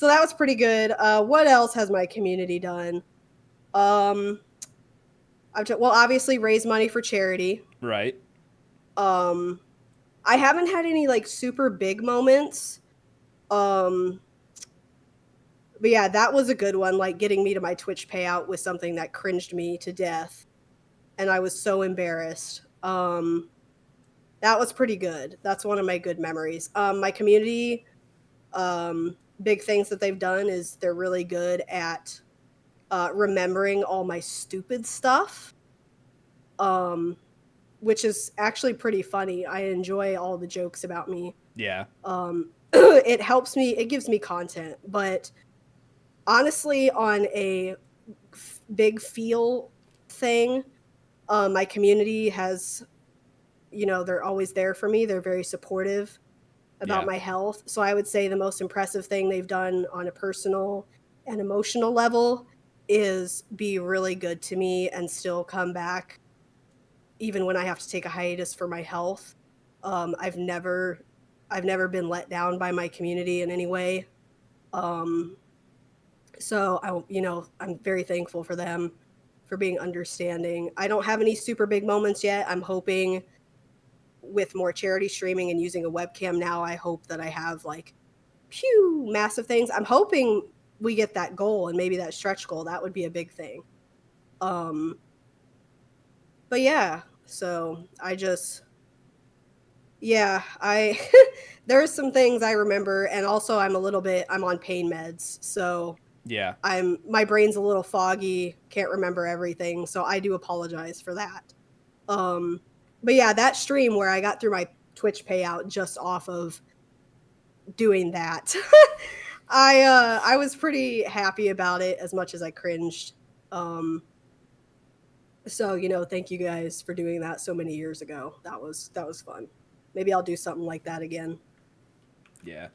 that was pretty good. What else has my community done? Obviously raise money for charity. Right. I haven't had any like super big moments. But yeah, that was a good one. Like getting me to my Twitch payout was something that cringed me to death. And I was so embarrassed. That was pretty good. That's one of my good memories. My community, big things that they've done is they're really good at remembering all my stupid stuff, which is actually pretty funny. I enjoy all the jokes about me. Yeah. It helps me. It gives me content. But honestly, on a big feel thing, my community has, they're always there for me. They're very supportive about my health. So I would say the most impressive thing they've done on a personal and emotional level is be really good to me and still come back even when I have to take a hiatus for my health. I've never been let down by my community in any way. So I'm very thankful for them for being understanding. I don't have any super big moments yet. I'm hoping with more charity streaming and using a webcam now, I hope that I have like massive things. I'm hoping we get that goal and maybe that stretch goal. That would be a big thing. But yeah, so there's some things I remember, and also I'm on pain meds, so Yeah. my brain's a little foggy, can't remember everything, so I do apologize for that. But yeah, that stream where I got through my Twitch payout just off of doing that. I was pretty happy about it, as much as I cringed. So, thank you guys for doing that so many years ago. That was fun. Maybe I'll do something like that again. Yeah.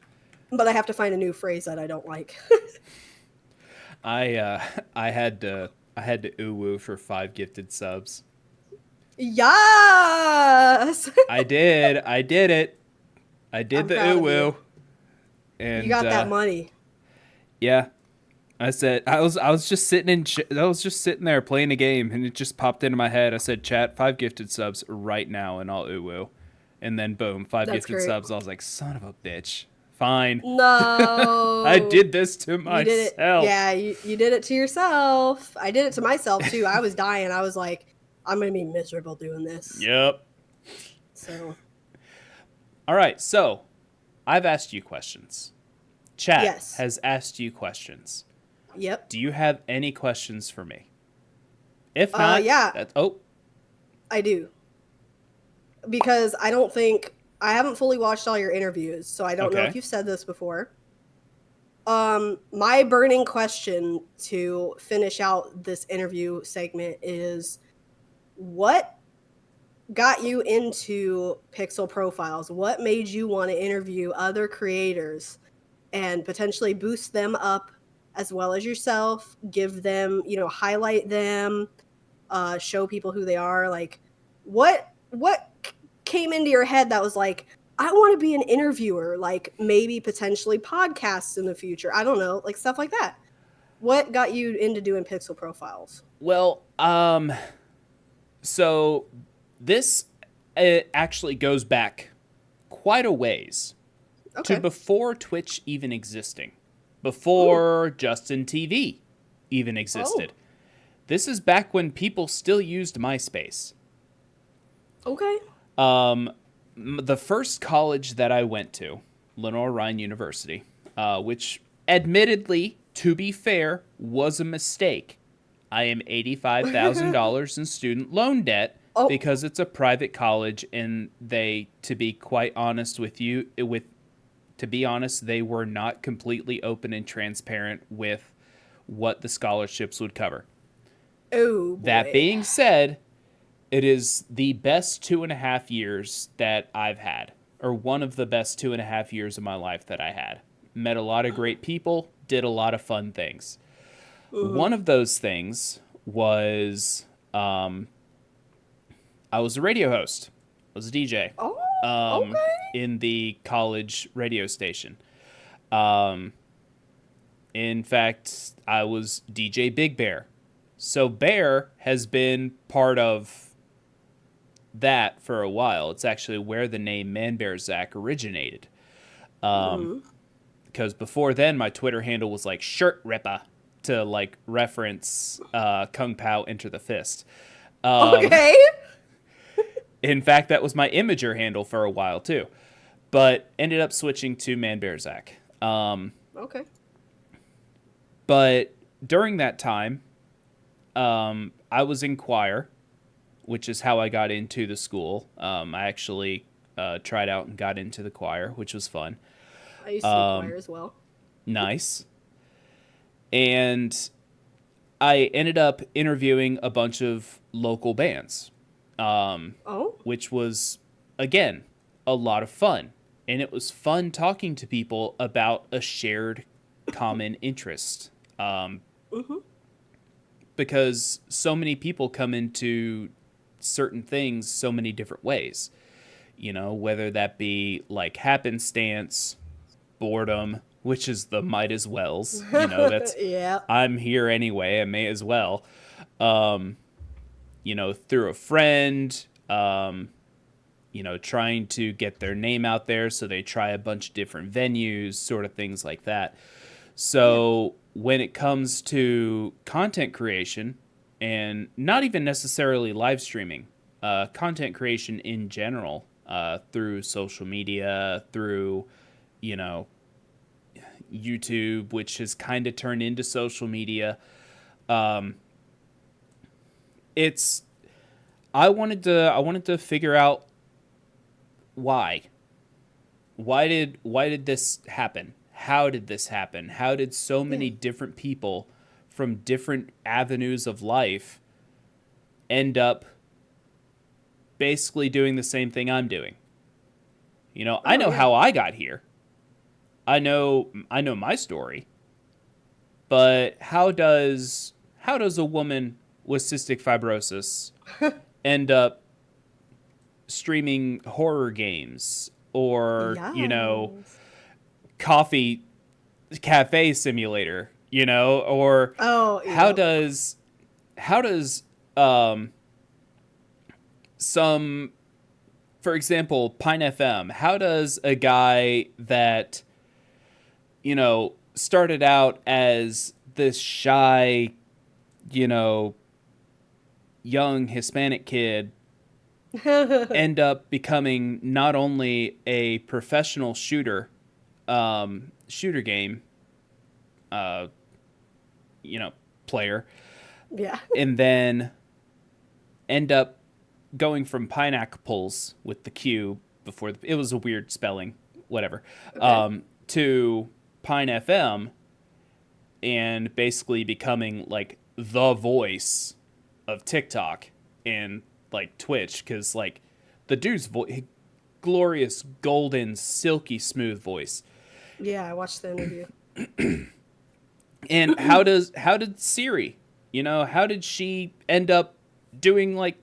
But I have to find a new phrase that I don't like. I had to ooh-woo for 5 gifted subs. Yes! I did it. I did I'm the proud of ooh-woo. you. And You got that money. Yeah. I said I was just sitting there playing a game, and it just popped into my head. I said, "Chat, 5 gifted subs right now, and I'll ooh-woo." And then boom, 5 That's gifted great. subs. I was like, "Son of a bitch." Fine. No. I did this to myself. You did it. Yeah, you did it to yourself. I did it to myself too. I was dying. I was like, I'm going to be miserable doing this. Yep. So. All right. So I've asked you questions. Chat Yes. has asked you questions. Yep. Do you have any questions for me? If not, yeah. I do. Because I haven't fully watched all your interviews, so I don't know if you've said this before. My burning question to finish out this interview segment is, what got you into pixel profiles? What made you want to interview other creators and potentially boost them up as well as yourself, give them, highlight them, show people who they are? Like, what came into your head that was like, I want to be an interviewer, like maybe potentially podcasts in the future? I don't know, like stuff like that. What got you into doing pixel profiles? Well, so this actually goes back quite a ways to before Twitch even existing, before Justin TV even existed. This is back when people still used MySpace. Okay. The first college that I went to, Lenore Ryan University, which admittedly, to be fair, was a mistake. I am $85,000 in student loan debt because it's a private college, and to be quite honest with you, they were not completely open and transparent with what the scholarships would cover. Oh, boy. That being said, it is the best 2.5 years that I've had, or one of the best 2.5 years of my life that I had. Met a lot of great people, did a lot of fun things. One of those things was I was a radio host. I was a DJ in the college radio station. In fact, I was DJ Big Bear. So Bear has been part of that for a while. It's actually where the name ManBearZac originated. Because before then, my Twitter handle was like Shirt Ripper, to like reference Kung Pao Enter the Fist. In fact, that was my Imager handle for a while too, but ended up switching to ManBearZac. But during that time, I was in choir, which is how I got into the school. I actually tried out and got into the choir, which was fun. I used to do choir as well. Nice. And I ended up interviewing a bunch of local bands, which was, again, a lot of fun. And it was fun talking to people about a shared common interest. because so many people come into certain things so many different ways, you know, whether that be like happenstance, boredom, which is the might as wells, you know, that's Yeah. I'm here anyway, I may as well. You know, through a friend, you know, trying to get their name out there, so they try a bunch of different venues, sort of things like that. So when it comes to content creation, and not even necessarily live streaming, content creation in general, through social media, through, you know, YouTube, which has kind of turned into social media. It's I wanted to figure out why. Why did this happen? How did this happen? How did so many different people from different avenues of life end up basically doing the same thing I'm doing? You know, I know how I got here. I know my story. But how does a woman with cystic fibrosis end up streaming horror games or, you know, coffee cafe simulator, you know, or how does some, for example, Pine FM, how does a guy that, you know, started out as this shy, you know, young Hispanic kid end up becoming not only a professional shooter game, you know, player, and then end up going from pineapples with the Q before it was a weird spelling, whatever, to Pine FM, and basically becoming like the voice of TikTok and like Twitch, because like the dude's glorious golden silky smooth voice. Yeah, I watched the interview. And how did Siri, you know, how did she end up doing like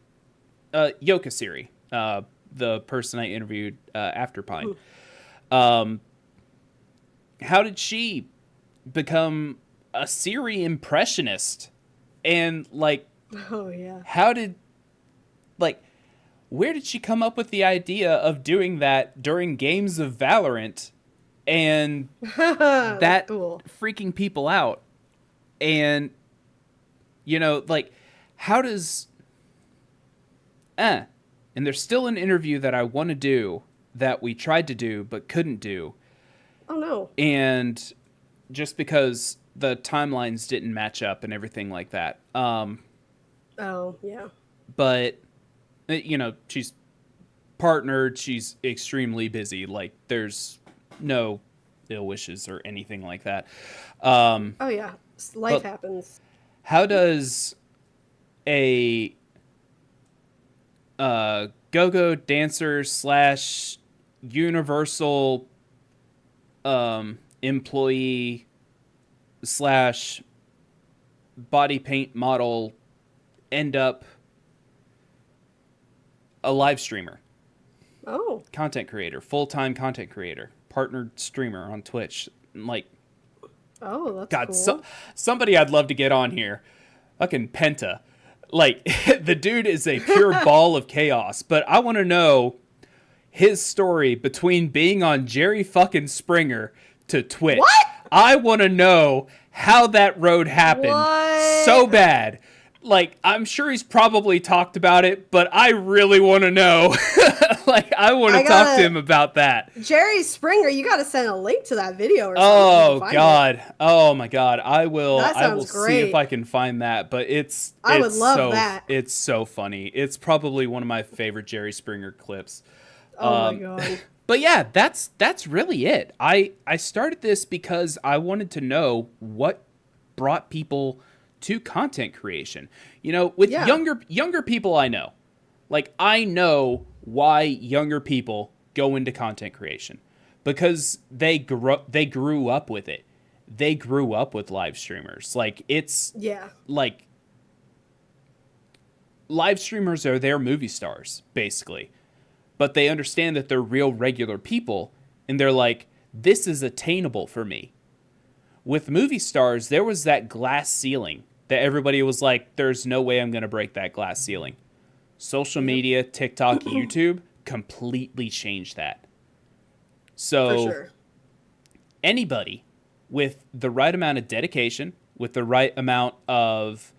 Yoka Siri, the person I interviewed after Pine? How did she become a Siri impressionist? And like, how did, like, where did she come up with the idea of doing that during games of Valorant and that freaking people out? And, you know, like, how does, and there's still an interview that I want to do that we tried to do but couldn't do. Oh, no. And just because the timelines didn't match up and everything like that. Oh, yeah. But, you know, she's partnered. She's extremely busy. Like, there's no ill wishes or anything like that. Oh, yeah. Life happens. How does a go-go dancer / universal employee / body paint model end up a live streamer? Oh. Content creator, full-time content creator, partnered streamer on Twitch. Like, oh, that's God, cool. Somebody I'd love to get on here. Fucking Penta. Like, the dude is a pure ball of chaos, but I want to know his story between being on Jerry fucking Springer to Twitch. What? I want to know how that road happened so bad. Like, I'm sure he's probably talked about it, but I really want to know. Like, I want to talk to him about that. Jerry Springer, you got to send a link to that video or something. Oh, God. Oh, my God. I will see if I can find that, but I would love that. It's so funny. It's probably one of my favorite Jerry Springer clips. Oh, my God. But yeah, that's really it. I started this because I wanted to know what brought people to content creation. You know, with younger people I know. Like, I know why younger people go into content creation. Because they grew up with it. They grew up with live streamers. Like, it's like live streamers are their movie stars, basically. But they understand that they're real regular people, and they're like, this is attainable for me. With movie stars, there was that glass ceiling that everybody was like, there's no way I'm going to break that glass ceiling. Social media, TikTok, YouTube completely changed that. So For sure. anybody with the right amount of dedication, with the right amount of,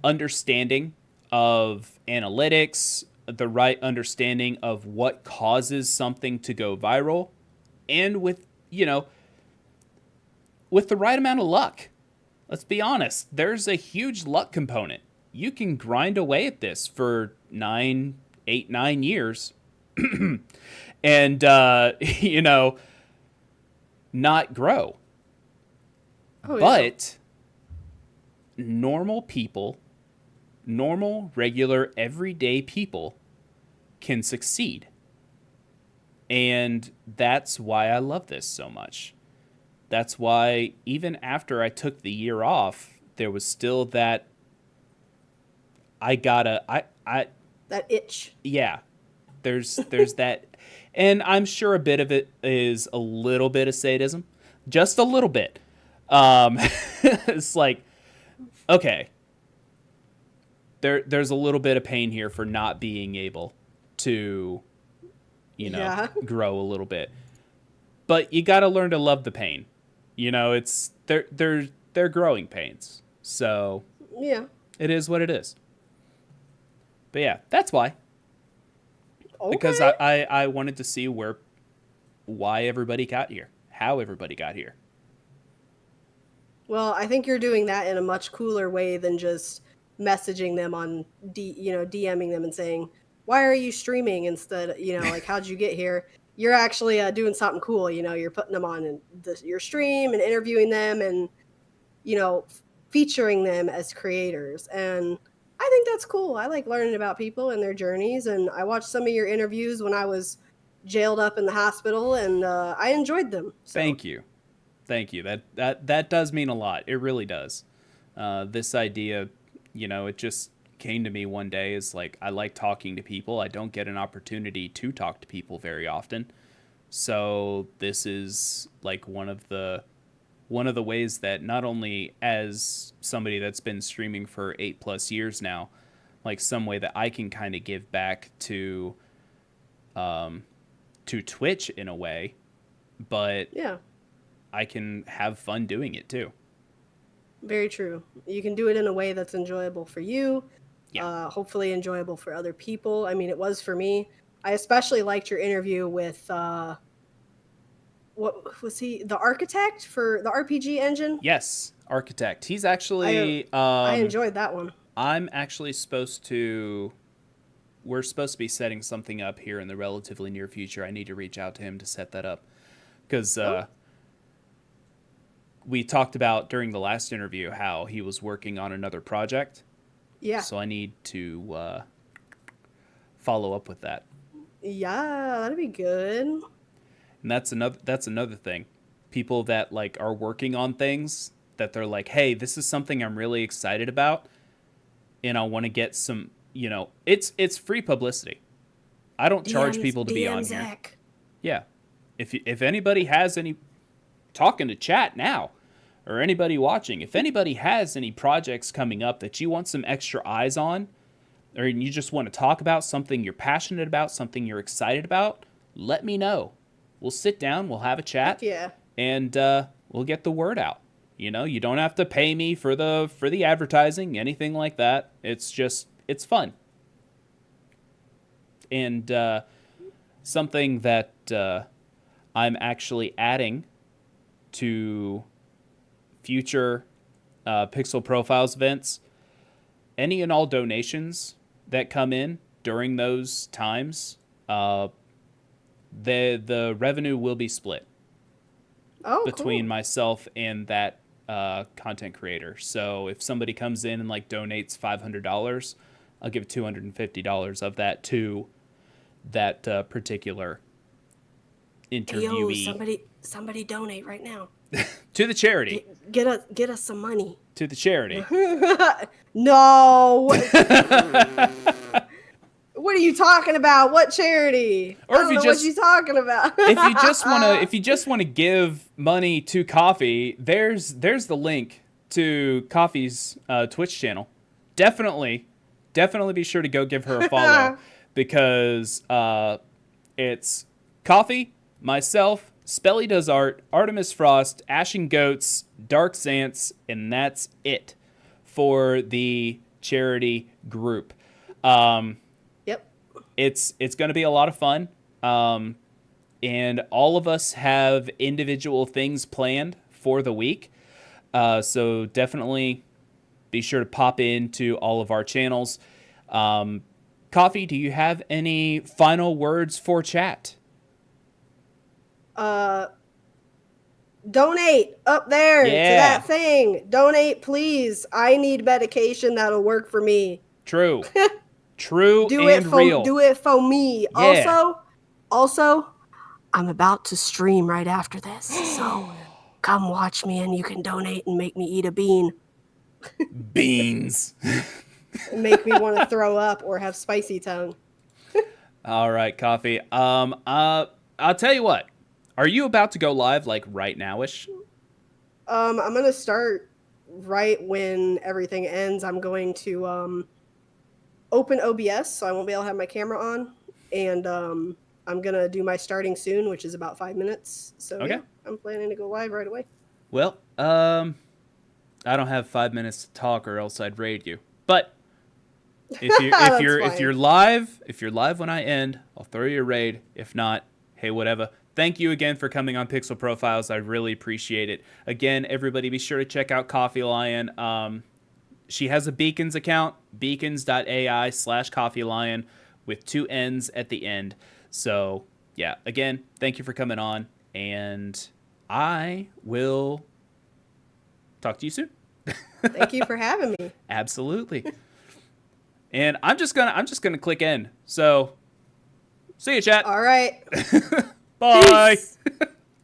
understanding of analytics, the right understanding of what causes something to go viral, and with the right amount of luck. Let's be honest, there's a huge luck component. You can grind away at this for 9 years and not grow. Oh, But normal people, normal, regular, everyday people can succeed. And that's why I love this so much. That's why even after I took the year off, there was still that that itch. Yeah. There's that, and I'm sure a bit of it is a little bit of sadism, just a little bit. It's like, okay, there's a little bit of pain here for not being able to, grow a little bit. But you got to learn to love the pain. It's they're growing pains. So Yeah. it is what it is. But yeah, that's why. Okay. Because I wanted to see why everybody got here, how everybody got here. Well, I think you're doing that in a much cooler way than just messaging them on DMing them and saying, "Why are you streaming?" instead, like, "How'd you get here?" You're actually doing something cool. You're putting them on your stream and interviewing them and featuring them as creators. And I think that's cool. I like learning about people and their journeys. And I watched some of your interviews when I was jailed up in the hospital, and I enjoyed them. So. Thank you. That does mean a lot. It really does. This idea, it just came to me one day. Is like, I like talking to people. I don't get an opportunity to talk to people very often. So this is like one of the ways that, not only as somebody that's been streaming for 8+ years now, like some way that I can kind of give back to Twitch in a way, but Yeah. I can have fun doing it too. Very true. You can do it in a way that's enjoyable for you, Yeah. hopefully enjoyable for other people. I mean, it was for me. I especially liked your interview with, what was he, the architect for the RPG engine? Yes, Architect. He's actually I enjoyed that one. I'm actually we're supposed to be setting something up here in the relatively near future. I need to reach out to him to set that up, because we talked about during the last interview how he was working on another project. Yeah. So I need to follow up with that. Yeah, that'd be good. And that's another thing. People that like are working on things that they're like, "Hey, this is something I'm really excited about, and I want to get some, it's free publicity. I don't charge people to be on here." ManBearZac. Yeah. If anybody has any, talking to chat now, or anybody watching, if anybody has any projects coming up that you want some extra eyes on, or you just want to talk about something you're passionate about, something you're excited about, let me know. We'll sit down, we'll have a chat, Heck yeah. and we'll get the word out. You don't have to pay me for the advertising, anything like that. It's fun. And something that I'm actually adding to future Pixel Profiles events, any and all donations that come in during those times, the revenue will be split between cool. myself and that content creator. So if somebody comes in and like donates $500, I'll give $250 of that to that particular interviewee. Yo, somebody donate right now. To the charity. Get us some money. To the charity. No. What are you talking about? What charity? Or I don't know what you talking about. if you just want to give money to Coffee, there's the link to Coffee's Twitch channel. Definitely be sure to go give her a follow because it's Coffee, myself, Spelly Does Art, Artemis Frost, Ashen Goats, Dark Xants, and that's it for the charity group. Yep. It's going to be a lot of fun. And all of us have individual things planned for the week. So definitely be sure to pop into all of our channels. Coffee, do you have any final words for chat? Donate up there to that thing. Donate, please. I need medication that'll work for me. True. True Do and real. Do it for me. Yeah. Also, I'm about to stream right after this. So come watch me and you can donate and make me eat a bean. Beans. Make me want to throw up or have spicy tongue. All right, Coffee. I'll tell you what. Are you about to go live like right now-ish? I'm going to start right when everything ends. I'm going to open OBS, so I won't be able to have my camera on. And I'm going to do my starting soon, which is about 5 minutes. So okay. Yeah, I'm planning to go live right away. Well, I don't have 5 minutes to talk or else I'd raid you. But if you're live when I end, I'll throw you a raid. If not, hey, whatever. Thank you again for coming on Pixel Profiles. I really appreciate it. Again, everybody be sure to check out CoffeeLionn. She has a Beacons account, beacons.ai/CoffeeLionn with 2 N's at the end. So, yeah, again, thank you for coming on, and I will talk to you soon. Thank you for having me. Absolutely. And I'm just gonna click end. So, see you, chat. All right. Bye. Peace.